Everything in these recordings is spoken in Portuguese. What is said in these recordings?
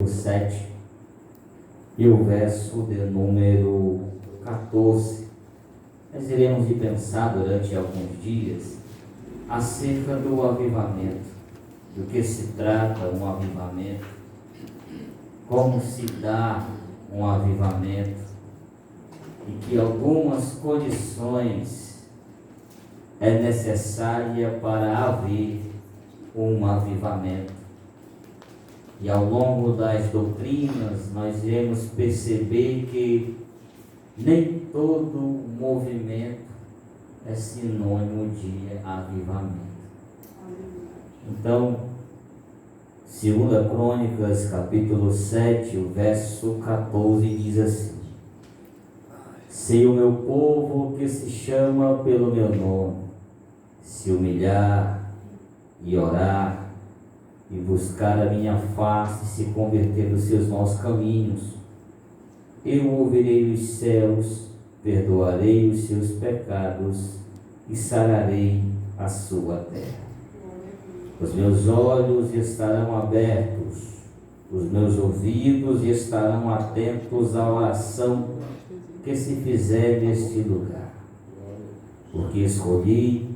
7 e o verso de número 14. Nós iremos de pensar durante alguns dias acerca do avivamento, do que se trata um avivamento, como se dá um avivamento e que algumas condições é necessária para haver um avivamento. E ao longo das doutrinas nós iremos perceber que nem todo movimento é sinônimo de avivamento. Então, 2 Crônicas, capítulo 7, o verso 14 diz assim: se o meu povo que se chama pelo meu nome se humilhar e orar e buscar a minha face e se converter dos seus maus caminhos, eu ouvirei os céus, perdoarei os seus pecados e sararei a sua terra. Os meus olhos estarão abertos, os meus ouvidos estarão atentos à oração que se fizer neste lugar, porque escolhi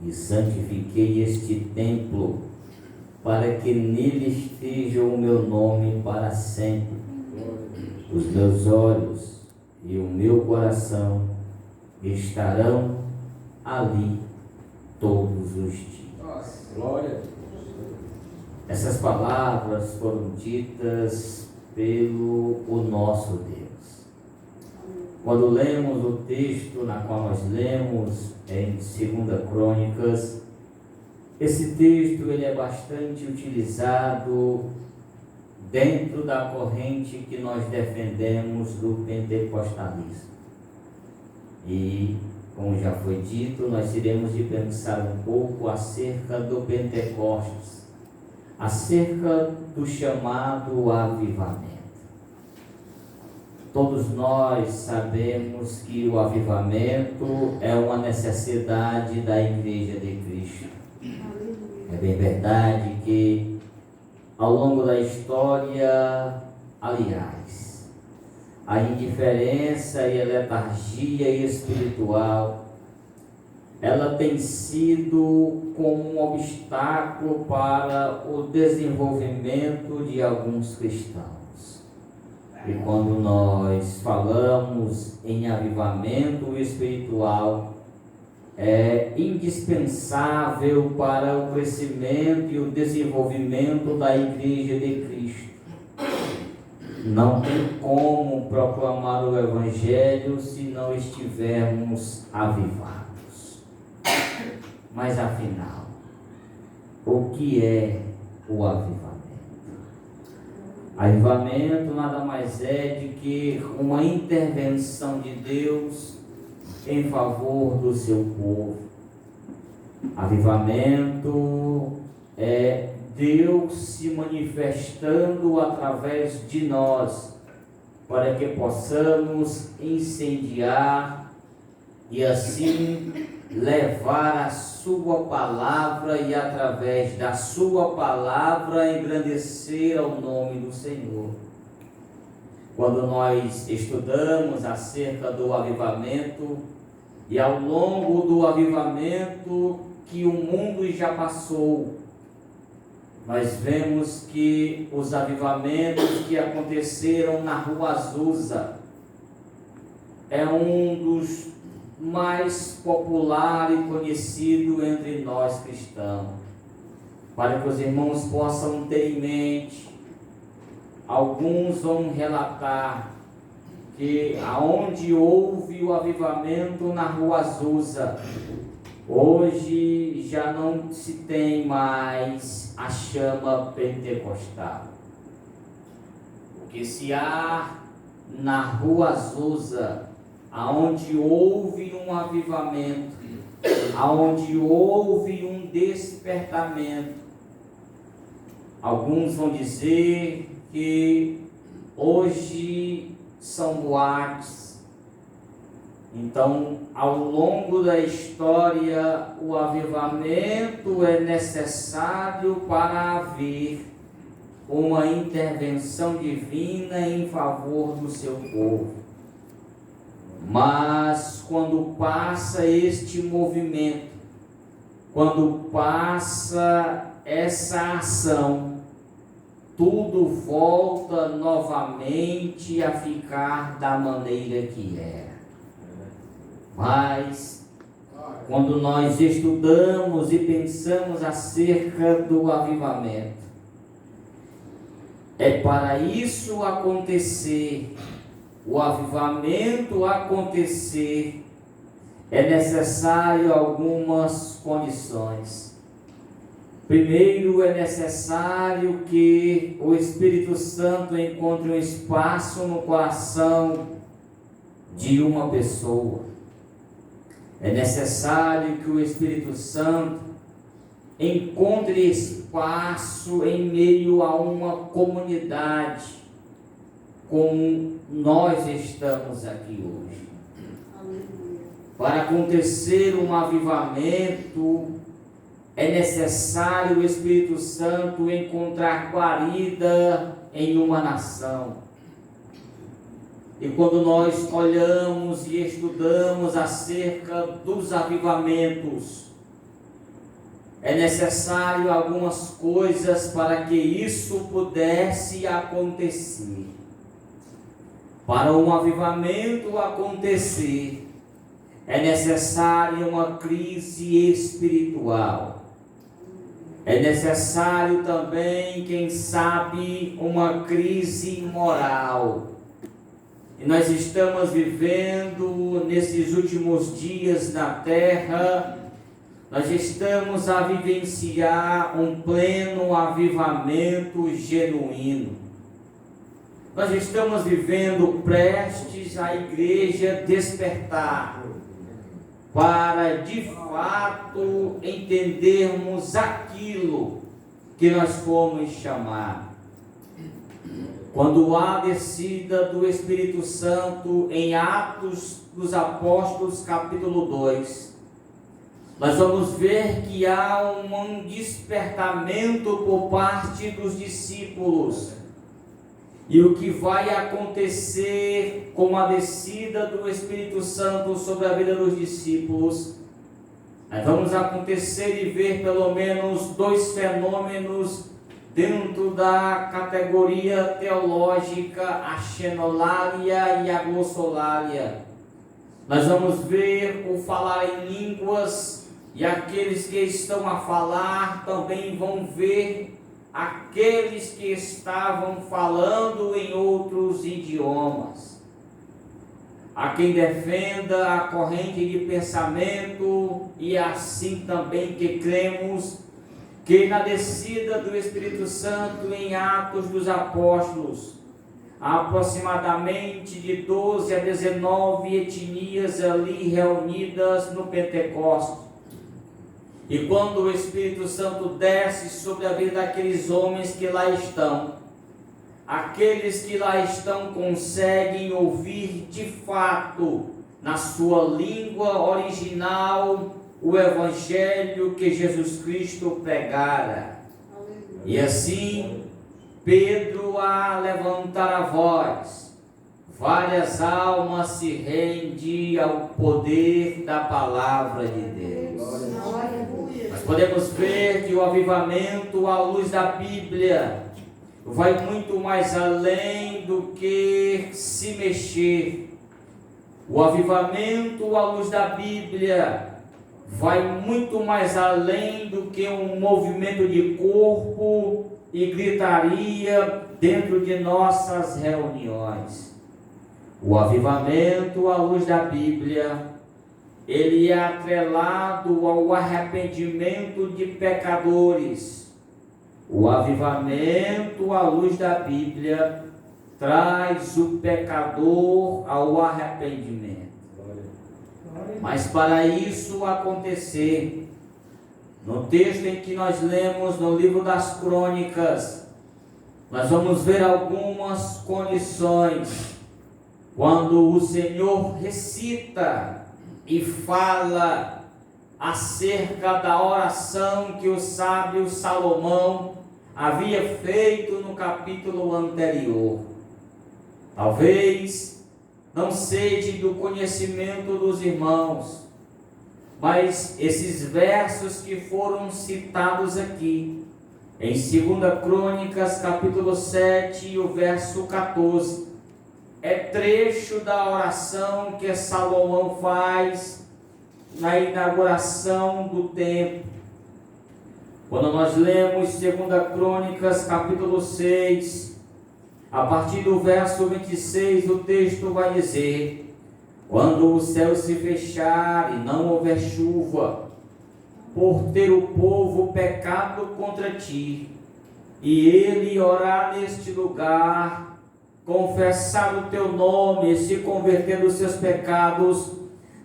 e santifiquei este templo para que nele esteja o meu nome para sempre. Os meus olhos e o meu coração estarão ali todos os dias. Glória a Deus. Essas palavras foram ditas pelo o nosso Deus. Quando lemos o texto na qual nós lemos em 2 Crônicas, esse texto ele é bastante utilizado dentro da corrente que nós defendemos do pentecostalismo. E, como já foi dito, nós iremos de pensar um pouco acerca do Pentecostes, acerca do chamado avivamento. Todos nós sabemos que o avivamento é uma necessidade da Igreja de Cristo. É bem verdade que ao longo da história, aliás, a indiferença e a letargia espiritual, ela tem sido como um obstáculo para o desenvolvimento de alguns cristãos. E quando nós falamos em avivamento espiritual, é indispensável para o crescimento e o desenvolvimento da Igreja de Cristo. Não tem como proclamar o Evangelho se não estivermos avivados. Mas afinal, o que é o avivamento? Avivamento nada mais é de que uma intervenção de Deus em favor do seu povo. Avivamento é Deus se manifestando através de nós, para que possamos incendiar e assim levar a sua palavra e através da sua palavra engrandecer ao nome do Senhor. Quando nós estudamos acerca do avivamento e ao longo do avivamento que o mundo já passou, nós vemos que os avivamentos que aconteceram na Rua Azusa é um dos mais popular e conhecido entre nós cristãos. Para que os irmãos possam ter em mente, alguns vão relatar que aonde houve o avivamento na Rua Azusa, hoje já não se tem mais a chama pentecostal. O que se há na Rua Azusa, aonde houve um avivamento, aonde houve um despertamento, alguns vão dizer que hoje são boates. Então, ao longo da história, o avivamento é necessário para haver uma intervenção divina em favor do seu povo. Mas quando passa este movimento, quando passa essa ação, tudo volta novamente a ficar da maneira que era. Mas quando nós estudamos e pensamos acerca do avivamento, é para isso acontecer, o avivamento acontecer, é necessário algumas condições. Primeiro, é necessário que o Espírito Santo encontre um espaço no coração de uma pessoa. É necessário que o Espírito Santo encontre espaço em meio a uma comunidade, como nós estamos aqui hoje. Para acontecer um avivamento, é necessário o Espírito Santo encontrar guarida em uma nação. E quando nós olhamos e estudamos acerca dos avivamentos, é necessário algumas coisas para que isso pudesse acontecer. Para um avivamento acontecer, é necessária uma crise espiritual. É necessário também, quem sabe, uma crise moral. E nós estamos vivendo nesses últimos dias na terra, nós estamos a vivenciar um pleno avivamento genuíno. Nós estamos vivendo prestes a igreja despertar, para de fato entendermos aquilo que nós fomos chamados. Quando há descida do Espírito Santo em Atos dos Apóstolos, capítulo 2, nós vamos ver que há um despertamento por parte dos discípulos. E o que vai acontecer com a descida do Espírito Santo sobre a vida dos discípulos, nós vamos acontecer e ver pelo menos dois fenômenos dentro da categoria teológica, a xenolalia e a glossolalia. Nós vamos ver o falar em línguas, e aqueles que estão a falar também vão ver aqueles que estavam falando em outros idiomas. Há quem defenda a corrente de pensamento, e assim também que cremos, que na descida do Espírito Santo em Atos dos Apóstolos, há aproximadamente de 12 a 19 etnias ali reunidas no Pentecostes. E quando o Espírito Santo desce sobre a vida daqueles homens que lá estão, aqueles que lá estão conseguem ouvir de fato, na sua língua original, o Evangelho que Jesus Cristo pregara. E assim, Pedro, a levantar a voz, várias almas se rendem ao poder da palavra de Deus. Nós podemos ver que o avivamento à luz da Bíblia vai muito mais além do que se mexer. O avivamento à luz da Bíblia vai muito mais além do que um movimento de corpo e gritaria dentro de nossas reuniões. O avivamento à luz da Bíblia, ele é atrelado ao arrependimento de pecadores. O avivamento à luz da Bíblia traz o pecador ao arrependimento. Mas para isso acontecer, no texto em que nós lemos no livro das Crônicas, nós vamos ver algumas condições. Quando o Senhor recita e fala acerca da oração que o sábio Salomão havia feito no capítulo anterior. Talvez não seja do conhecimento dos irmãos, mas esses versos que foram citados aqui, em 2 Crônicas, capítulo 7, e o verso 14, é trecho da oração que Salomão faz na inauguração do templo. Quando nós lemos 2 Crônicas, capítulo 6, a partir do verso 26, o texto vai dizer: quando o céu se fechar e não houver chuva, por ter o povo pecado contra ti, e ele orar neste lugar, confessar o teu nome e se converter dos seus pecados,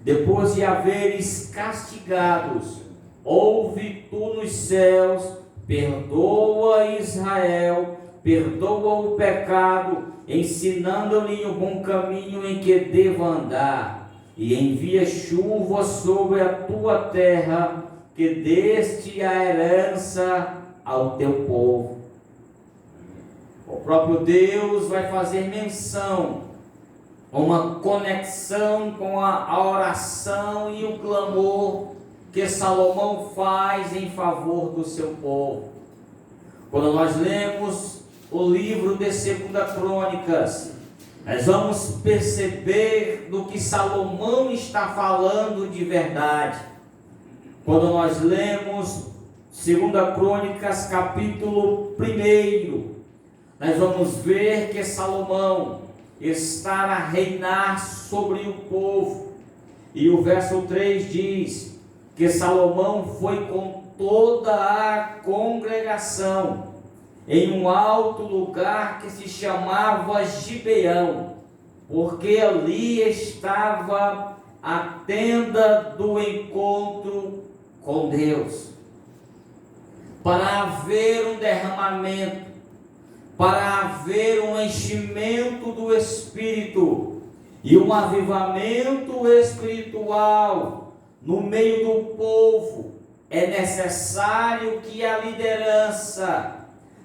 depois de haveres castigados, ouve tu nos céus, perdoa Israel, perdoa o pecado, ensinando-lhe o bom caminho em que deva andar, e envia chuva sobre a tua terra, que deste a herança ao teu povo. O próprio Deus vai fazer menção, uma conexão com a oração e o clamor que Salomão faz em favor do seu povo. Quando nós lemos o livro de 2 Crônicas, nós vamos perceber do que Salomão está falando de verdade. Quando nós lemos 2 Crônicas, capítulo 1, nós vamos ver que Salomão está a reinar sobre o povo. E o verso 3 diz que Salomão foi com toda a congregação em um alto lugar que se chamava Gibeão, porque ali estava a tenda do encontro com Deus. Para haver um derramamento, para haver um enchimento do Espírito e um avivamento espiritual no meio do povo, é necessário que a liderança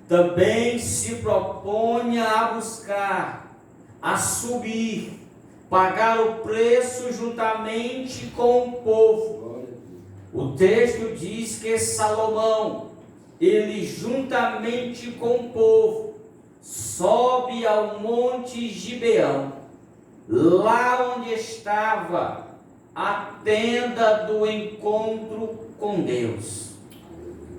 também se proponha a buscar, a subir, pagar o preço juntamente com o povo. O texto diz que Salomão, ele juntamente com o povo, sobe ao monte Gibeão, lá onde estava a tenda do encontro com Deus.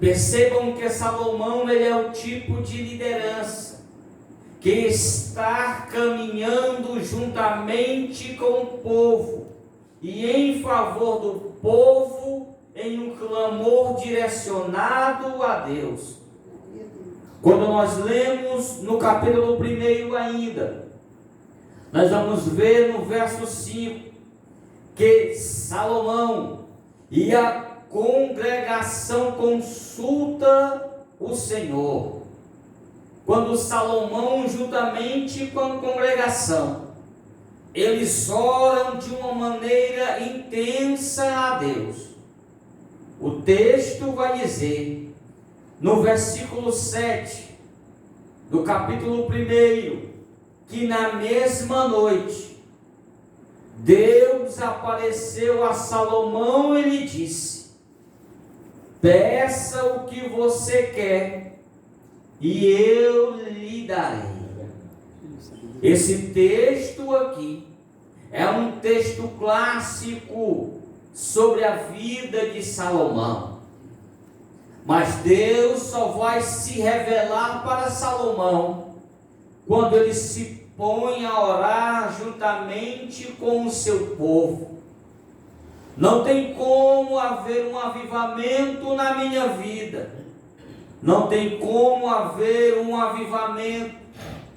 Percebam que Salomão, ele é o tipo de liderança que está caminhando juntamente com o povo e em favor do povo, em um clamor direcionado a Deus. Quando nós lemos no capítulo 1 ainda, nós vamos ver no verso 5 que Salomão e a congregação consulta o Senhor. Quando Salomão, juntamente com a congregação, eles oram de uma maneira intensa a Deus. O texto vai dizer, no versículo 7 do capítulo 1, que na mesma noite Deus apareceu a Salomão e lhe disse: peça o que você quer e eu lhe darei. Esse texto aqui é um texto clássico sobre a vida de Salomão. Mas Deus só vai se revelar para Salomão quando ele se põe a orar juntamente com o seu povo. Não tem como haver um avivamento na minha vida, não tem como haver um avivamento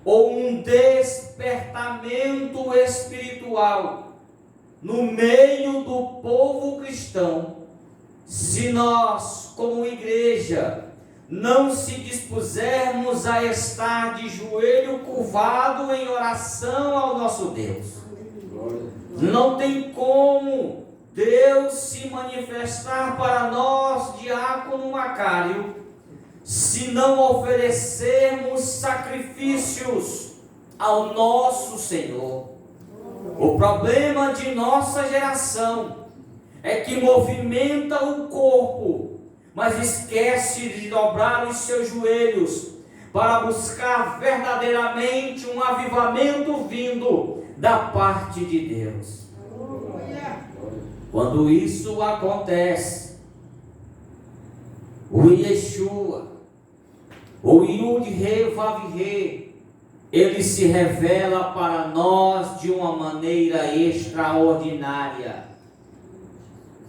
ou um despertamento espiritual no meio do povo cristão, se nós, como igreja, não se dispusermos a estar de joelho curvado em oração ao nosso Deus. Não tem como Deus se manifestar para nós, diácono Macário, se não oferecermos sacrifícios ao nosso Senhor. O problema de nossa geração é que movimenta o corpo, mas esquece de dobrar os seus joelhos para buscar verdadeiramente um avivamento vindo da parte de Deus. Quando isso acontece, o Yeshua, o Yud-He Vav-He, ele se revela para nós de uma maneira extraordinária.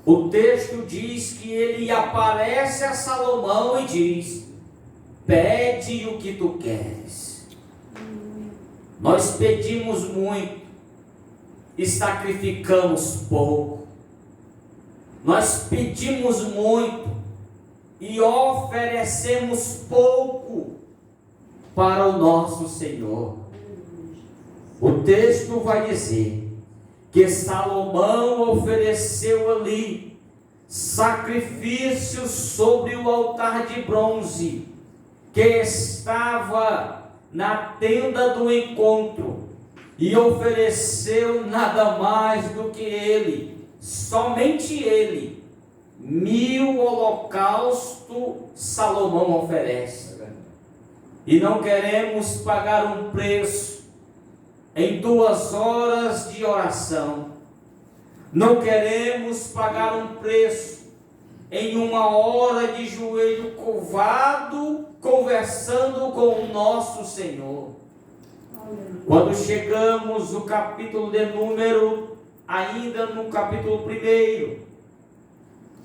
O texto diz que ele aparece a Salomão e diz: pede o que tu queres. Nós pedimos muito e sacrificamos pouco. Nós pedimos muito e oferecemos pouco para o nosso Senhor. O texto vai dizer que Salomão ofereceu ali sacrifícios sobre o altar de bronze que estava na tenda do encontro, e ofereceu nada mais do que ele, somente ele, 1000 holocaustos Salomão oferece. E não queremos pagar um preço em 2 horas de oração. Não queremos pagar um preço em 1 hora de joelho curvado, conversando com o nosso Senhor. Quando chegamos no capítulo de número, ainda no capítulo 1,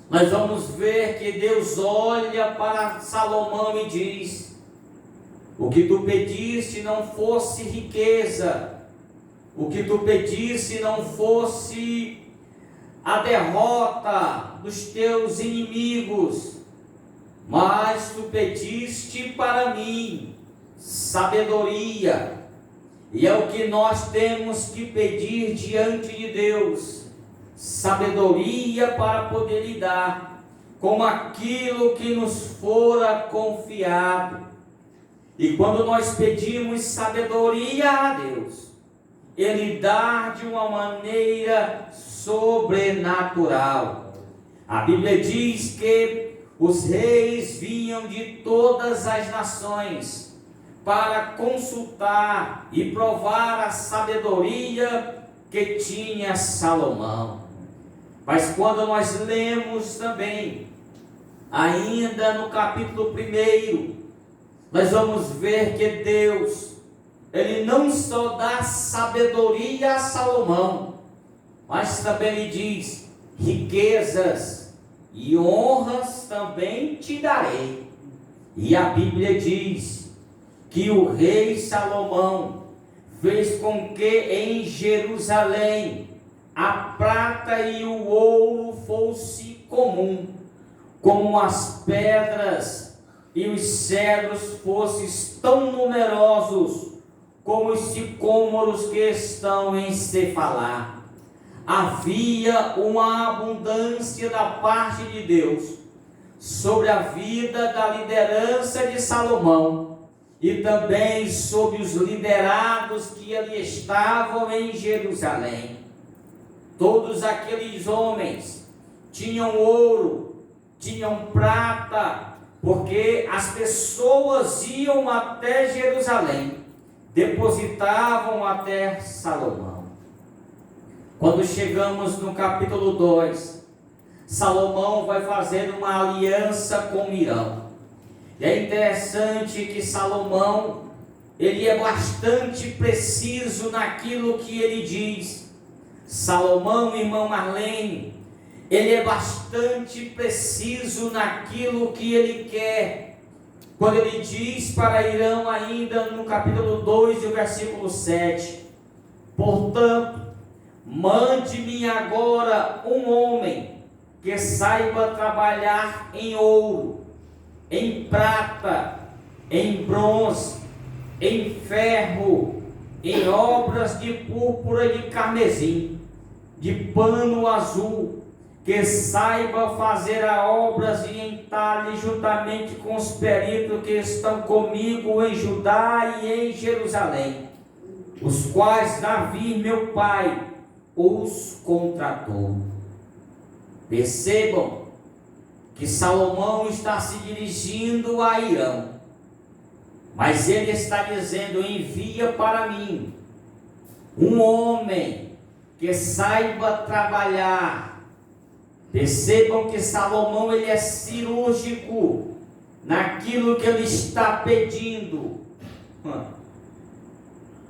nós vamos ver que Deus olha para Salomão e diz: o que tu pediste não fosse riqueza, o que tu pediste não fosse a derrota dos teus inimigos, mas tu pediste para mim sabedoria. E é o que nós temos que pedir diante de Deus: sabedoria para poder lidar com aquilo que nos fora confiado. E quando nós pedimos sabedoria a Deus, Ele dá de uma maneira sobrenatural. A Bíblia diz que os reis vinham de todas as nações para consultar e provar a sabedoria que tinha Salomão. Mas quando nós lemos também, ainda no capítulo 1, nós vamos ver que Deus, Ele não só dá sabedoria a Salomão, mas também Ele diz: riquezas e honras também te darei. E a Bíblia diz que o rei Salomão fez com que em Jerusalém a prata e o ouro fosse comum, como as pedras e os cedros fossem tão numerosos como os sicômoros que estão em Cefalá. Havia uma abundância da parte de Deus sobre a vida da liderança de Salomão e também sobre os liderados que ali estavam em Jerusalém. Todos aqueles homens tinham ouro, tinham prata, porque as pessoas iam até Jerusalém, depositavam até Salomão. Quando chegamos no capítulo 2, Salomão vai fazer uma aliança com Mirão. E é interessante que Salomão, ele é bastante preciso naquilo que ele diz. Salomão, irmão Marlene, ele é bastante preciso naquilo que ele quer. Quando ele diz para Irão, ainda no capítulo 2, e o versículo 7, portanto, mande-me agora um homem que saiba trabalhar em ouro, em prata, em bronze, em ferro, em obras de púrpura e de carmesim, de pano azul, que saiba fazer as obras e entalhe juntamente com os peritos que estão comigo em Judá e em Jerusalém, os quais Davi, meu pai, os contratou. Percebam que Salomão está se dirigindo a Irão, mas ele está dizendo: envia para mim um homem que saiba trabalhar. Percebam que Salomão, ele é cirúrgico naquilo que ele está pedindo.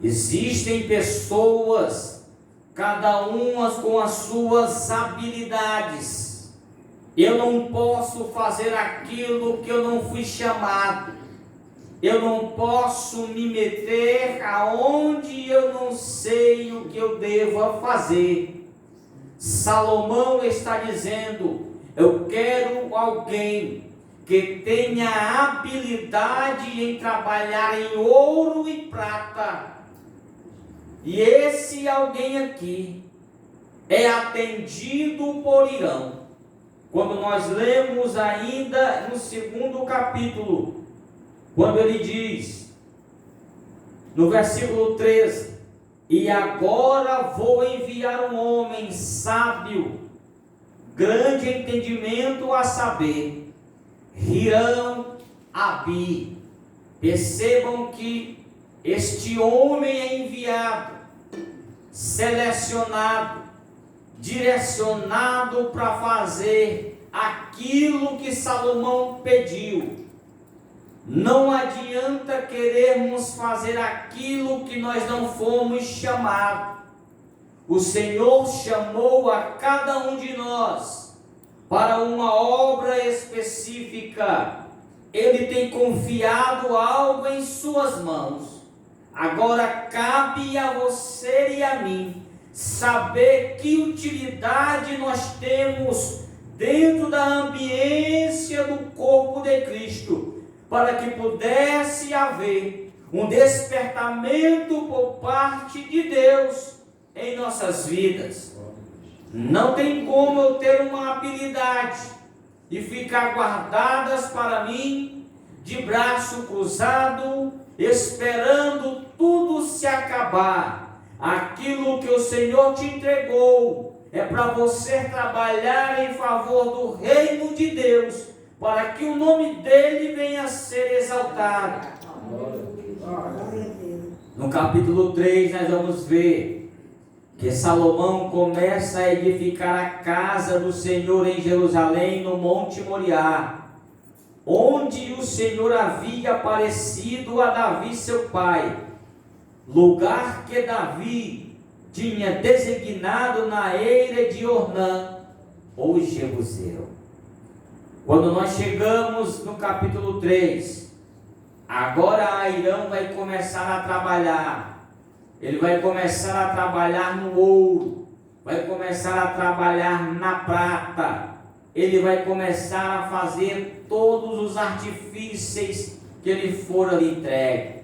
Existem pessoas, cada uma com as suas habilidades. Eu não posso fazer aquilo que eu não fui chamado. Eu não posso me meter aonde eu não sei o que eu devo fazer. Salomão está dizendo: eu quero alguém que tenha habilidade em trabalhar em ouro e prata. E esse alguém aqui é atendido por Irão. Quando nós lemos ainda no 2º capítulo, quando ele diz, no versículo 13: e agora vou enviar um homem sábio, grande entendimento, a saber, Hirão Abi. Percebam que este homem é enviado, selecionado, direcionado para fazer aquilo que Salomão pediu. Não adianta querermos fazer aquilo que nós não fomos chamados. O Senhor chamou a cada um de nós para uma obra específica. Ele tem confiado algo em suas mãos. Agora cabe a você e a mim saber que utilidade nós temos dentro da ambiência do corpo de Cristo, para que pudesse haver um despertamento por parte de Deus em nossas vidas. Não tem como eu ter uma habilidade e ficar guardadas para mim, de braço cruzado, esperando tudo se acabar. Aquilo que o Senhor te entregou é para você trabalhar em favor do reino de Deus, para que o nome dele venha a ser exaltado. No capítulo 3 nós vamos ver que Salomão começa a edificar a casa do Senhor em Jerusalém, no Monte Moriá, onde o Senhor havia aparecido a Davi seu pai, lugar que Davi tinha designado na eira de Ornã, ou Jebuseu. Quando nós chegamos no capítulo 3, agora Airão vai começar a trabalhar. Ele vai começar a trabalhar no ouro, vai começar a trabalhar na prata. Ele vai começar a fazer todos os artifícios que lhe foram entregue.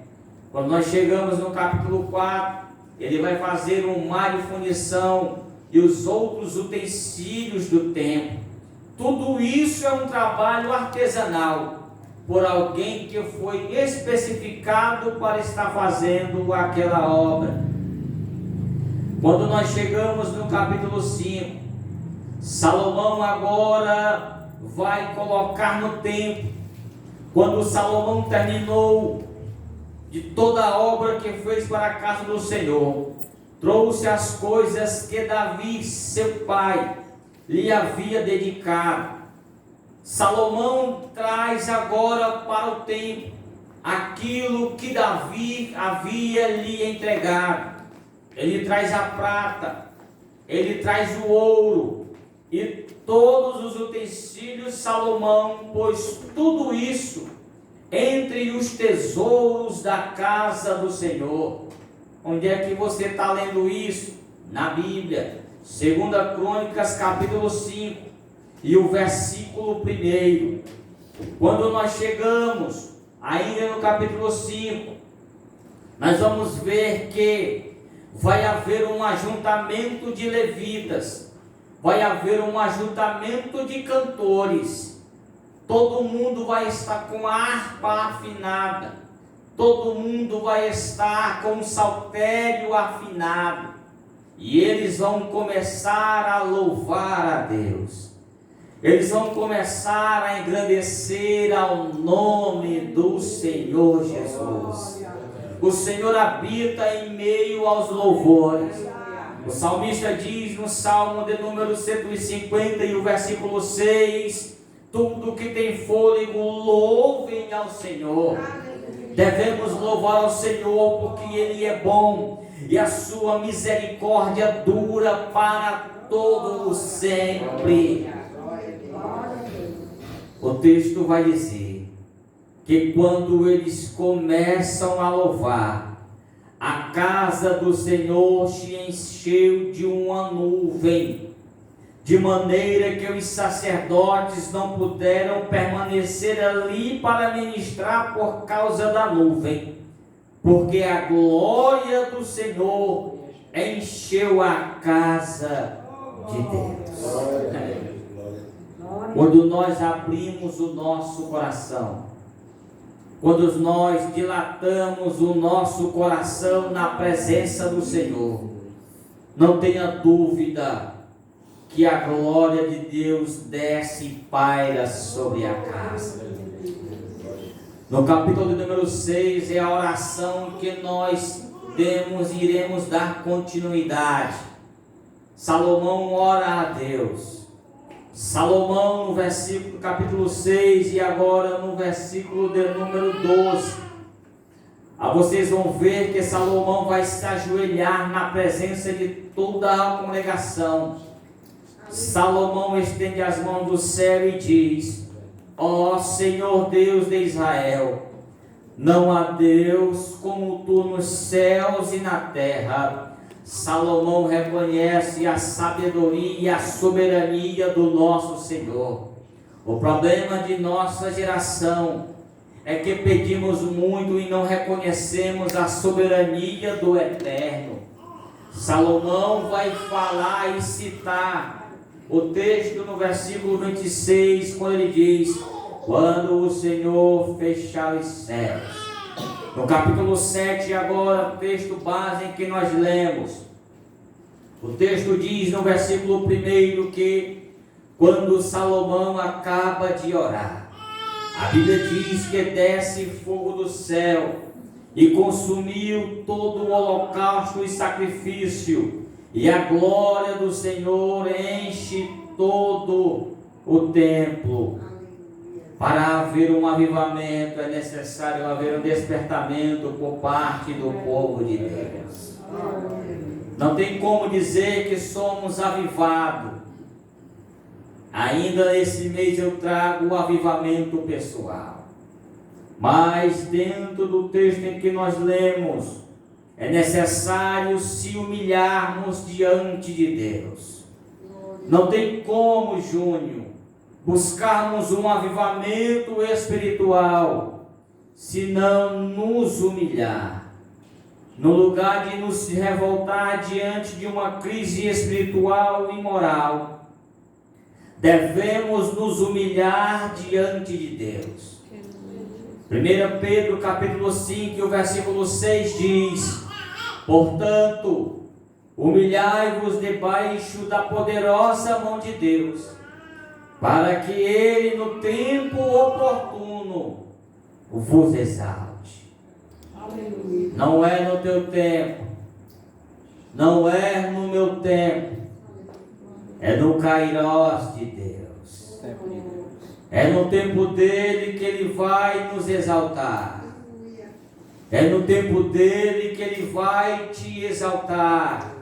Quando nós chegamos no capítulo 4, ele vai fazer um mar de fundição e os outros utensílios do templo. Tudo isso é um trabalho artesanal, por alguém que foi especificado para estar fazendo aquela obra. Quando nós chegamos no capítulo 5, Salomão agora vai colocar no templo. Quando Salomão terminou de toda a obra que fez para a casa do Senhor, trouxe as coisas que Davi, seu pai, lhe havia dedicado. Salomão traz agora para o templo aquilo que Davi havia lhe entregado. Ele traz a prata, ele traz o ouro e todos os utensílios. Salomão pôs tudo isso entre os tesouros da casa do Senhor. Onde é que você está lendo isso? Na Bíblia. 2 Crônicas capítulo 5 e o versículo 1. Quando nós chegamos ainda no capítulo 5, nós vamos ver que vai haver um ajuntamento de levitas, vai haver um ajuntamento de cantores. Todo mundo vai estar com a harpa afinada. Todo mundo vai estar com o saltério afinado. E eles vão começar a louvar a Deus. Eles vão começar a engrandecer ao nome do Senhor Jesus. O Senhor habita em meio aos louvores. O salmista diz no Salmo de número 150 e o versículo 6: tudo que tem fôlego, louvem ao Senhor. Devemos louvar ao Senhor porque Ele é bom e a sua misericórdia dura para todo o sempre. O texto vai dizer que quando eles começam a louvar, a casa do Senhor se encheu de uma nuvem, de maneira que os sacerdotes não puderam permanecer ali para ministrar por causa da nuvem, porque a glória do Senhor encheu a casa de Deus. Quando nós abrimos o nosso coração, quando nós dilatamos o nosso coração na presença do Senhor, não tenha dúvida que a glória de Deus desce e paira sobre a casa. No capítulo número 6 é a oração que nós iremos dar continuidade. Salomão ora a Deus. Salomão no versículo, capítulo 6 e agora no versículo de número 12. Vocês vão ver que Salomão vai se ajoelhar na presença de toda a congregação. Salomão estende as mãos do céu e diz: ó Senhor Deus de Israel, não há Deus como tu nos céus e na terra. Salomão reconhece a sabedoria e a soberania do nosso Senhor. O problema de nossa geração é que pedimos muito e não reconhecemos a soberania do Eterno. Salomão vai falar e citar o texto no versículo 26, quando ele diz: quando o Senhor fechar os céus. No capítulo 7 agora, o texto base em que nós lemos, o texto diz no versículo 1 que quando Salomão acaba de orar, a Bíblia diz que desce fogo do céu e consumiu todo o holocausto e sacrifício, e a glória do Senhor enche todo o templo. Para haver um avivamento é necessário haver um despertamento por parte do povo de Deus. Não tem como dizer que somos avivados. Ainda esse mês eu trago o avivamento pessoal. Mas dentro do texto em que nós lemos, é necessário se humilharmos diante de Deus. Não tem como, Júnior, buscarmos um avivamento espiritual se não nos humilhar. No lugar de nos revoltar diante de uma crise espiritual e moral, devemos nos humilhar diante de Deus. 1 Pedro capítulo 5, o versículo 6 diz: portanto, humilhai-vos debaixo da poderosa mão de Deus, para que Ele no tempo oportuno vos exalte. Aleluia. Não é no teu tempo, não é no meu tempo, é no Kairós de Deus. É no tempo dele que Ele vai nos exaltar. É no tempo dele que Ele vai te exaltar.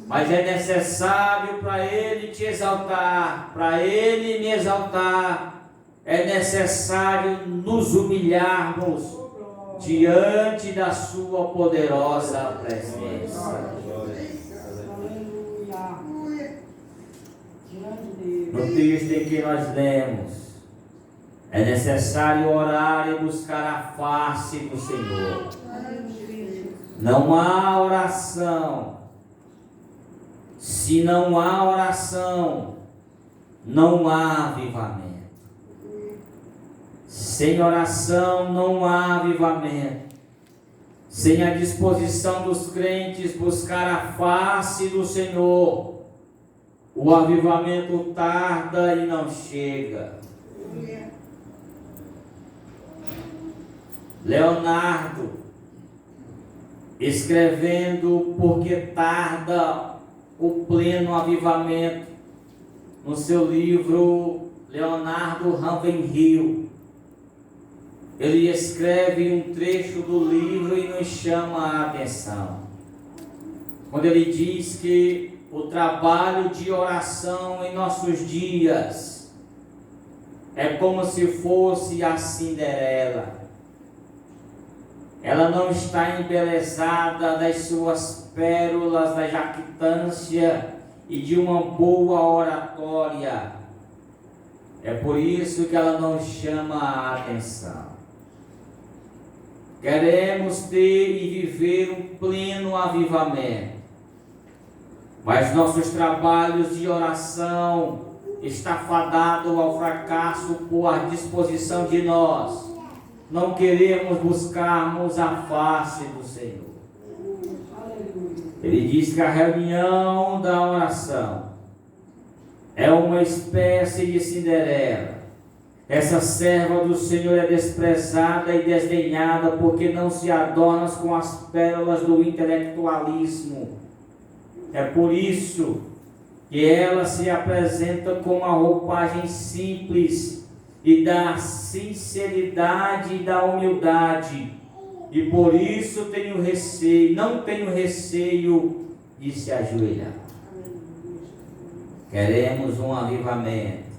Mas é necessário para Ele te exaltar, para Ele me exaltar, é necessário nos humilharmos diante da sua poderosa presença. No texto em que nós lemos, é necessário orar e buscar a face do Senhor. Não há oração Se não há oração, não há avivamento. Sem oração não há avivamento. Sem a disposição dos crentes buscar a face do Senhor, o avivamento tarda e não chega. Leonardo, escrevendo Porque Tarda o Pleno Avivamento, no seu livro Leonardo Ravenhill, ele escreve um trecho do livro e nos chama a atenção, quando ele diz que o trabalho de oração em nossos dias é como se fosse a Cinderela. Ela não está embelezada das suas pérolas da jactância e de uma boa oratória. É por isso que ela não chama a atenção. Queremos ter e viver um pleno avivamento, mas nossos trabalhos de oração está fadado ao fracasso por disposição de nós. Não queremos buscarmos a face do Senhor. Ele diz que a reunião da oração é uma espécie de Cinderela. Essa serva do Senhor é desprezada e desdenhada porque não se adorna com as pérolas do intelectualismo. É por isso que ela se apresenta com uma roupagem simples e da sinceridade e da humildade. E por isso não tenho receio de se ajoelhar. Queremos um avivamento.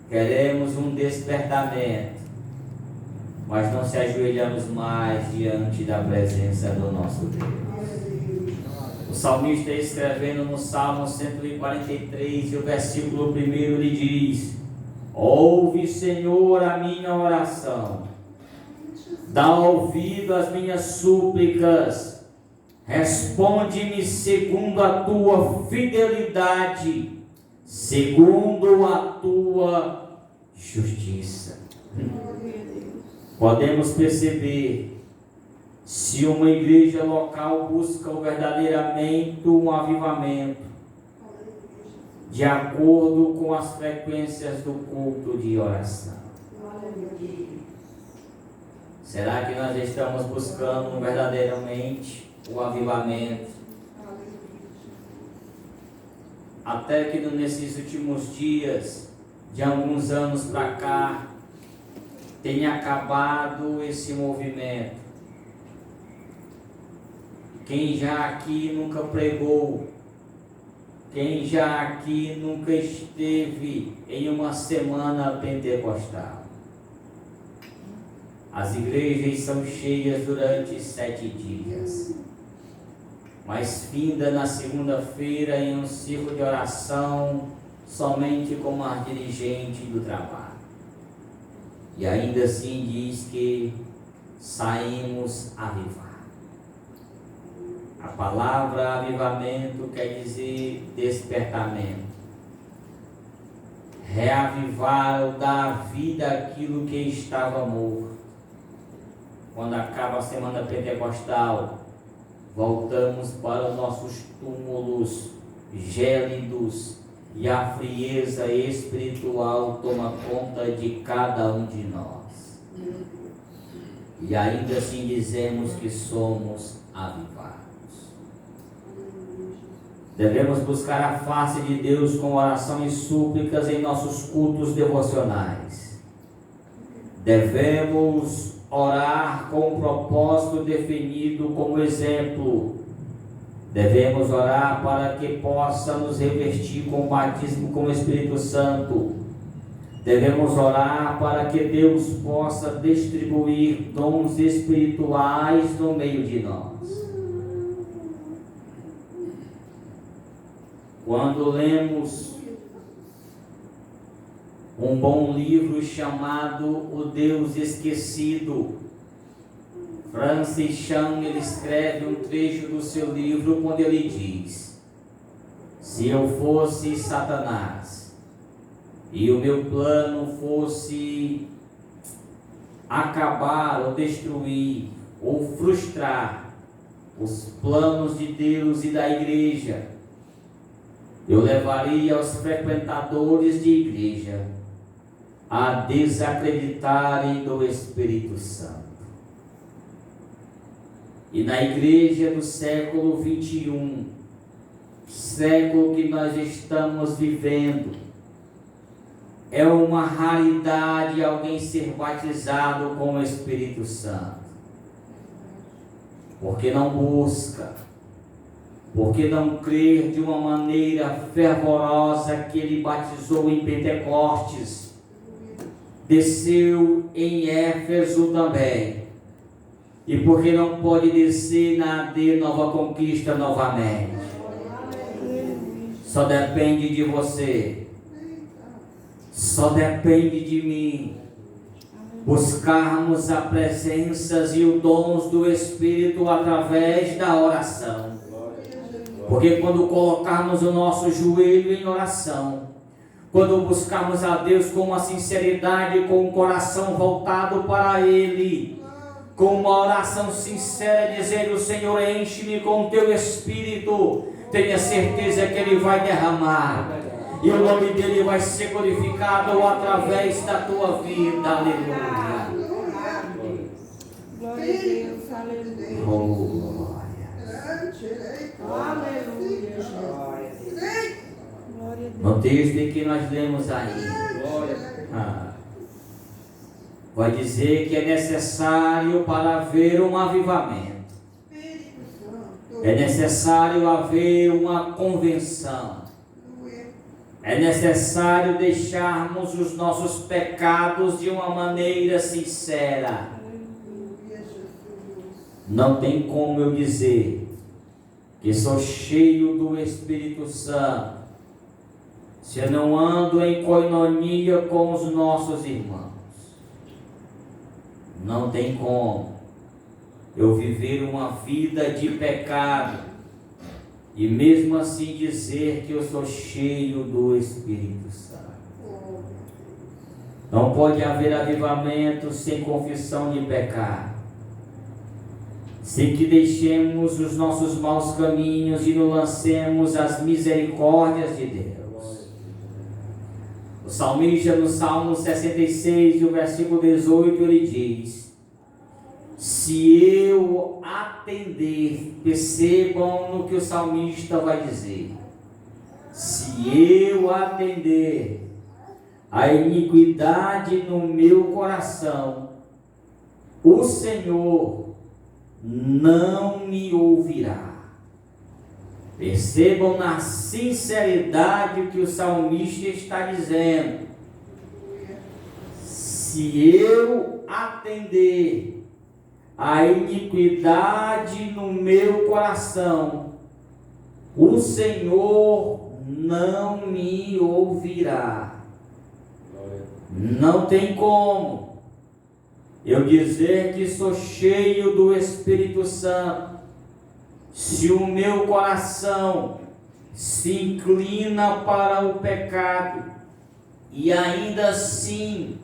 Queremos um despertamento, mas não se ajoelhamos mais diante da presença do nosso Deus. O salmista, escrevendo no Salmo 143, e o versículo 1, ele diz: ouve, Senhor, a minha oração, dá ouvido às minhas súplicas, responde-me segundo a tua fidelidade, segundo a tua justiça. Podemos perceber, se uma igreja local busca verdadeiramente um avivamento, de acordo com as frequências do culto de oração. Será que nós estamos buscando verdadeiramente o avivamento? Até que nesses últimos dias, de alguns anos para cá, tenha acabado esse movimento. Quem já aqui nunca pregou, quem já aqui nunca esteve em uma semana pentecostal? As igrejas são cheias durante 7 dias, mas finda na segunda-feira em um círculo de oração somente como a dirigente do trabalho. E ainda assim diz que saímos avivados. A palavra avivamento quer dizer despertamento. Reavivar ou dar vida àquilo que estava morto. Quando acaba a semana pentecostal, voltamos para os nossos túmulos gélidos e a frieza espiritual toma conta de cada um de nós. E ainda assim dizemos que somos avivados. Devemos buscar a face de Deus com oração e súplicas em nossos cultos devocionais. Devemos orar com um propósito definido como exemplo. Devemos orar para que possa nos revestir com o batismo com o Espírito Santo. Devemos orar para que Deus possa distribuir dons espirituais no meio de nós. Quando lemos um bom livro chamado O Deus Esquecido, Francis Chan, ele escreve um trecho do seu livro quando ele diz: Se eu fosse Satanás e o meu plano fosse acabar ou destruir ou frustrar os planos de Deus e da igreja, eu levaria os frequentadores de igreja a desacreditarem do Espírito Santo. E na igreja do século 21, século que nós estamos vivendo, é uma raridade alguém ser batizado com o Espírito Santo. Porque não busca, porque não crer de uma maneira fervorosa que ele batizou em Pentecostes, desceu em Éfeso também, e porque não pode descer na AD Nova Conquista novamente. Só depende de você, só depende de mim, buscarmos a presença e os dons do Espírito através da oração. Porque quando colocarmos o nosso joelho em oração, quando buscarmos a Deus com uma sinceridade, com o coração voltado para Ele, com uma oração sincera, dizendo: Senhor, enche-me com o Teu Espírito, tenha certeza que Ele vai derramar, e o nome dEle vai ser glorificado através da tua vida. Aleluia. Glória a Deus, aleluia. Oh, Aleluia, Jesus. Glória a Deus. no texto em que nós lemos aí, vai dizer que é necessário para haver um avivamento, é necessário haver uma convenção, é necessário deixarmos os nossos pecados de uma maneira sincera. Não tem como eu dizer que sou cheio do Espírito Santo se eu não ando em coinonia com os nossos irmãos. Não tem como eu viver uma vida de pecado e mesmo assim dizer que eu sou cheio do Espírito Santo. Não pode haver avivamento sem confissão de pecado, sem que deixemos os nossos maus caminhos e nos lancemos às misericórdias de Deus. O salmista, no Salmo 66, o versículo 18, ele diz: se eu atender, percebam no que o salmista vai dizer, se eu atender a iniquidade no meu coração, o Senhor não me ouvirá. Percebam na sinceridade que o salmista está dizendo: se eu atender a iniquidade no meu coração, o Senhor não me ouvirá. Não tem como eu dizer que sou cheio do Espírito Santo se o meu coração se inclina para o pecado e ainda assim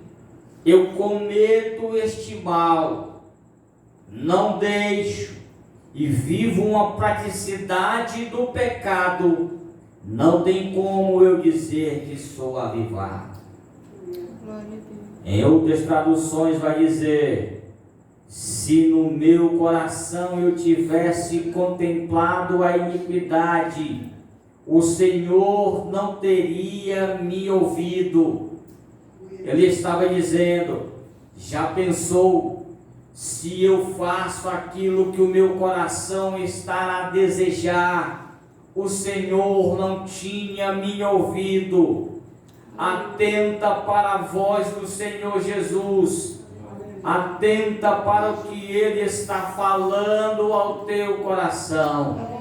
eu cometo este mal, não deixo e vivo uma praticidade do pecado. Não tem como eu dizer que sou avivado. Em outras traduções vai dizer: se no meu coração eu tivesse contemplado a iniquidade, o Senhor não teria me ouvido. Ele estava dizendo: já pensou, se eu faço aquilo que o meu coração está a desejar, o Senhor não tinha me ouvido. Atenta para a voz do Senhor Jesus, atenta para o que Ele está falando ao teu coração.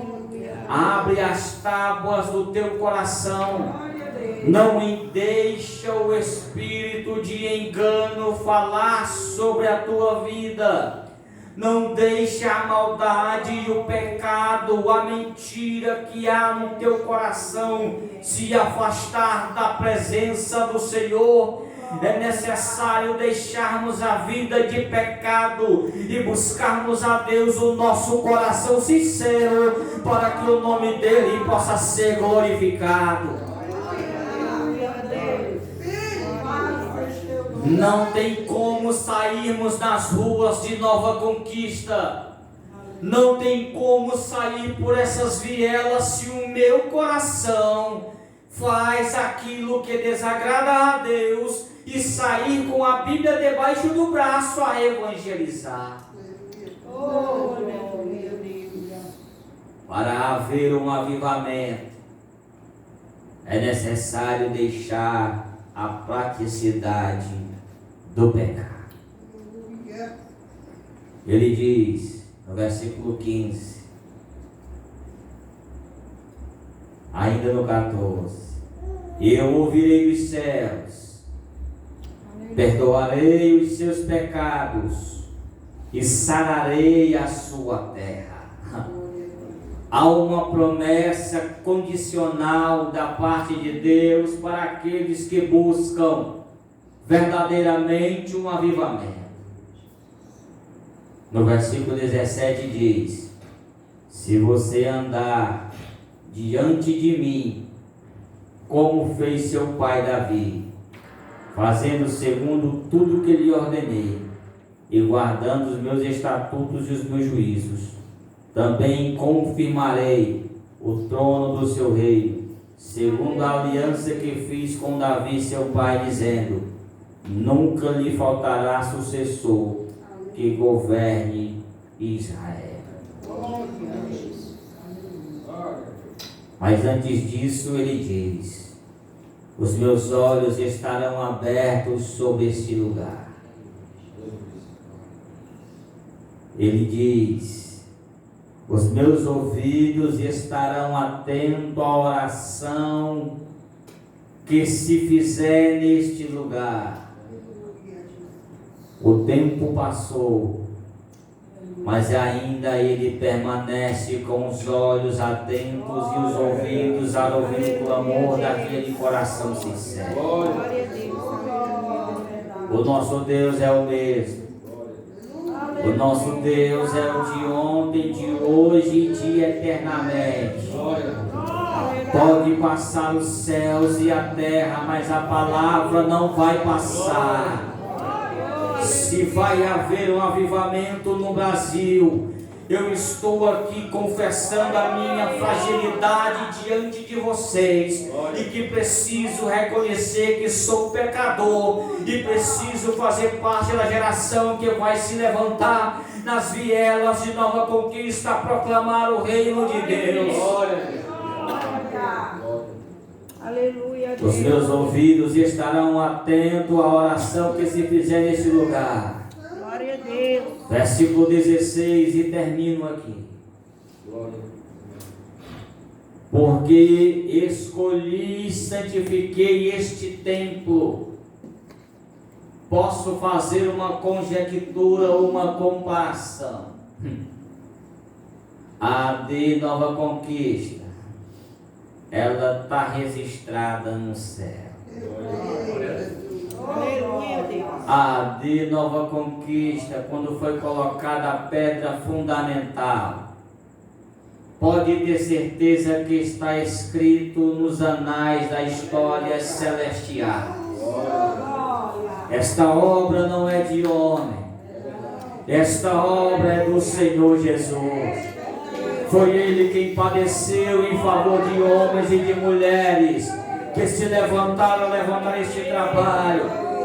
Abre as tábuas do teu coração, não deixa o espírito de engano falar sobre a tua vida, Não deixe a maldade e o pecado, a mentira que há no teu coração se afastar da presença do Senhor. É necessário deixarmos a vida de pecado e buscarmos a Deus o nosso coração sincero, para que o nome dele possa ser glorificado. Não tem como sairmos nas ruas de Nova Conquista, não tem como sair por essas vielas se o meu coração faz aquilo que desagrada a Deus e sair com a Bíblia debaixo do braço a evangelizar. Para haver um avivamento, é necessário deixar a praticidade do pecado. Ele diz no versículo 15, ainda no 14: eu ouvirei dos céus, perdoarei os seus pecados e sararei a sua terra. Há uma promessa condicional da parte de Deus para aqueles que buscam verdadeiramente um avivamento. No versículo 17 diz: se você andar diante de mim, como fez seu pai Davi, fazendo segundo tudo que lhe ordenei, e guardando os meus estatutos e os meus juízos, também confirmarei o trono do seu reino, segundo a aliança que fiz com Davi seu pai, dizendo: nunca lhe faltará sucessor que governe Israel. Mas antes disso ele diz: os meus olhos estarão abertos sobre este lugar. Ele diz: os meus ouvidos estarão atentos à oração que se fizer neste lugar. O tempo passou, mas ainda ele permanece com os olhos atentos e os ouvidos a ouvir o clamor daquele coração sincero. O nosso Deus é o mesmo. O nosso Deus é o de ontem, de hoje e de eternamente. Pode passar os céus e a terra, mas a palavra não vai passar. Se vai haver um avivamento no Brasil, eu estou aqui confessando a minha fragilidade diante de vocês e que preciso reconhecer que sou pecador e preciso fazer parte da geração que vai se levantar nas vielas de Nova Conquista a proclamar o reino de Deus. Aleluia. Os meus ouvidos estarão atentos à oração que se fizer neste lugar. Glória a Deus. Versículo 16, e termino aqui. Porque escolhi e santifiquei este templo. Posso fazer uma conjectura ou uma comparação. A de Nova Conquista, ela está registrada no céu. Aleluia, Deus. A de Nova Conquista, quando foi colocada a pedra fundamental, pode ter certeza que está escrito nos anais da história celestial. Esta obra não é de homem, esta obra é do Senhor Jesus. Foi Ele quem padeceu em favor de homens e de mulheres que se levantaram a levantar este trabalho.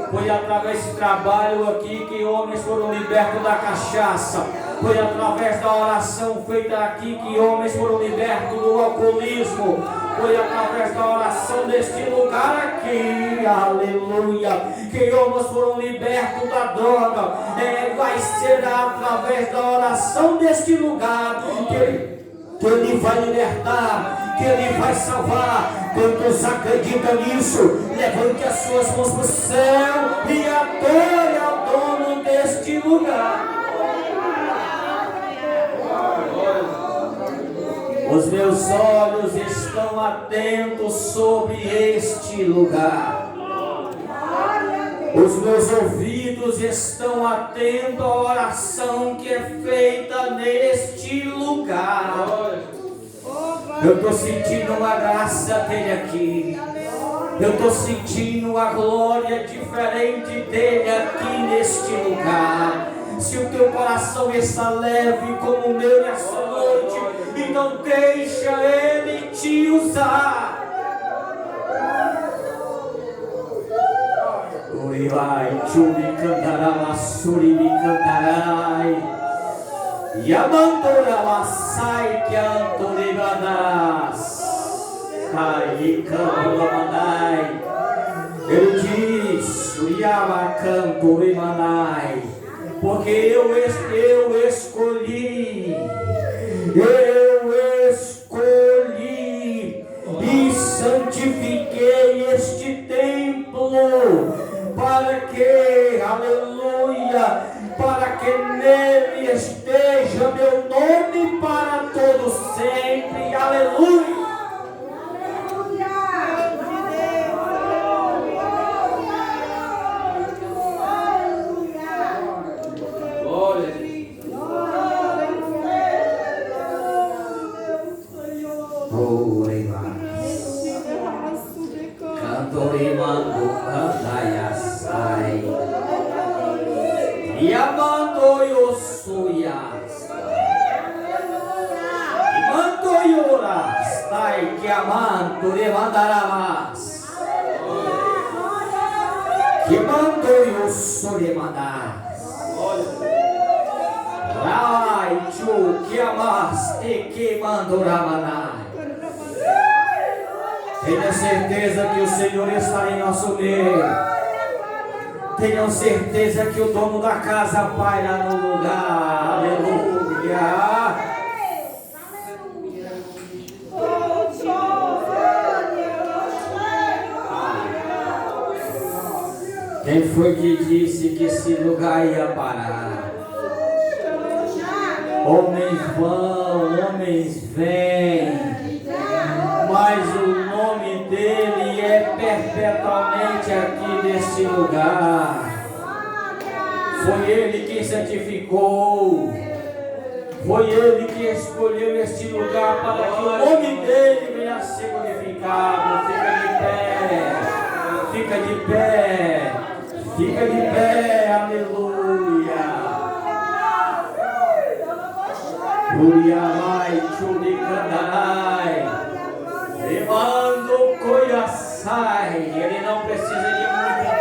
Foi através desse trabalho aqui que homens foram libertos da cachaça. Foi através da oração feita aqui que homens foram libertos do alcoolismo. Foi através da oração deste lugar aqui, aleluia, que homens foram libertos da droga. Vai ser através da oração deste lugar que Ele vai libertar, que Ele vai salvar. Quantos acreditam nisso? Levante as suas mãos para o céu e adore ao dono deste lugar. Os meus olhos estão atentos sobre este lugar. Os meus ouvidos estão atentos à oração que é feita neste lugar. Eu estou sentindo uma graça dele aqui. Eu estou sentindo a glória diferente dele aqui neste lugar. Se o teu coração está leve como o meu nessa noite, então deixa ele te usar. Oi, vai, chumi cantará, suri me cantarai. Yamandora masai que antorebanas. Ai, cantoremanai. Ele diz, Yama cantoremanai. Porque eu escolhi e santifiquei este templo para que, aleluia, para que nele esteja meu nome para todo sempre, aleluia. Cantorimando cantaiasai Yamando yosuias Mando yoras Tai que amanto demandaramas Que mando yosuremandas Rai chu que amaste que mandoramanai. Tenha certeza que o Senhor está em nosso meio. Tenham certeza que o dono da casa paira no lugar. Aleluia. Quem foi que disse que esse lugar ia parar? Homens vão, homens vêm. Mas o nome dele é perpetuamente aqui neste lugar. Foi ele quem santificou. Foi ele que escolheu este lugar para que o nome dele venha a ser glorificado. Fica de pé. Fica de pé. Aleluia. Uriamai churikandarai. Levando coiaçai. Ele não precisa de muito,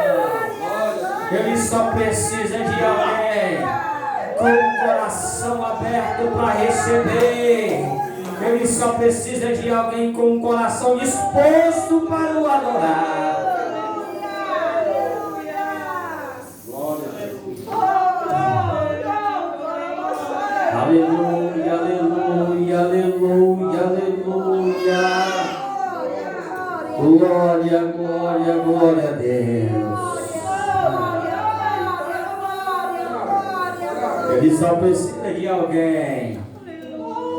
não. Ele só precisa de alguém com o coração aberto para receber. Ele só precisa de alguém com o coração disposto para o adorar. Aleluia, aleluia, aleluia, aleluia. Glória, glória, glória a Deus. Ele só precisa de alguém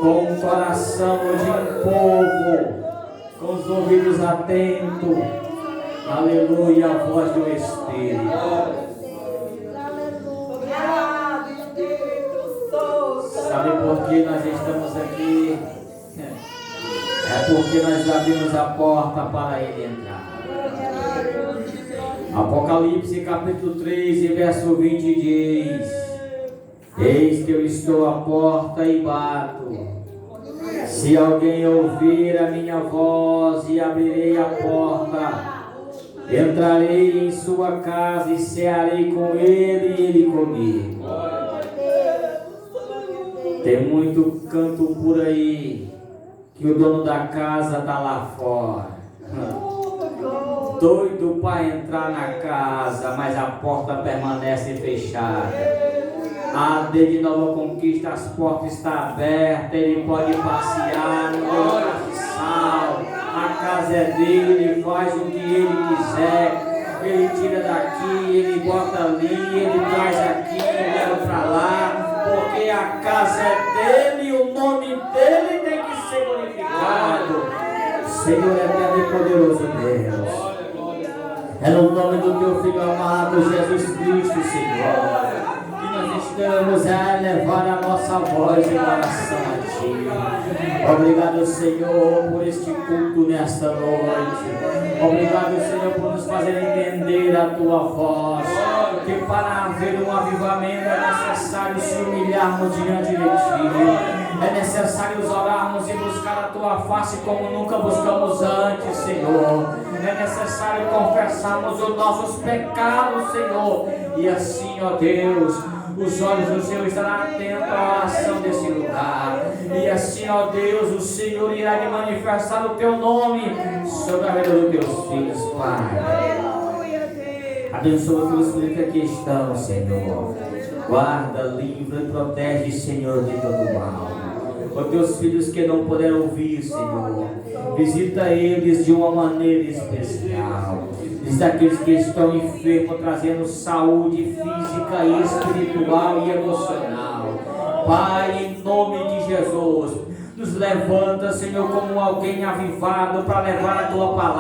com um coração de um povo, com os ouvidos atentos. Aleluia, a voz do Espírito. Sabe por que nós estamos aqui? É porque nós abrimos a porta para ele entrar. Apocalipse capítulo 3 e verso 20 diz: Eis que eu estou à porta e bato. Se alguém ouvir a minha voz e abrirei a porta, entrarei em sua casa e cearei com ele e ele comigo. Tem muito canto por aí que o dono da casa está lá fora, doido para entrar na casa, mas a porta permanece fechada. A de Nova Conquista, as portas estão abertas, ele pode passear no castiçal, a casa é dele, ele faz o que ele quiser, ele tira daqui, ele bota ali, ele traz aqui, leva para lá. Porque a casa é dele e o nome dele tem que ser glorificado. Senhor eterno e poderoso Deus. É no nome do teu Filho amado, Jesus Cristo, Senhor, que nós estamos a elevar a nossa voz em oração a Ti. Obrigado, Senhor, por este culto nesta noite. Obrigado, Senhor, por nos fazer entender a Tua voz. Que para haver um avivamento é necessário se humilharmos diante de Ti. É necessário orarmos e buscar a Tua face como nunca buscamos antes, Senhor. É necessário confessarmos os nossos pecados, Senhor. E assim, ó Deus, os olhos do Senhor estarão atentos à oração desse lugar. E assim, ó Deus, o Senhor irá te manifestar o Teu nome sobre a vida dos Teus filhos, Pai. Abençoa os Teus filhos que aqui estão, Senhor. Guarda, livra e protege, Senhor, de todo mal. Os Teus filhos que não puderam ouvir, Senhor, visita eles de uma maneira especial. Visita aqueles que estão enfermos, trazendo saúde física, espiritual e emocional. Pai, em nome de Jesus, nos levanta, Senhor, como alguém avivado para levar a Tua palavra.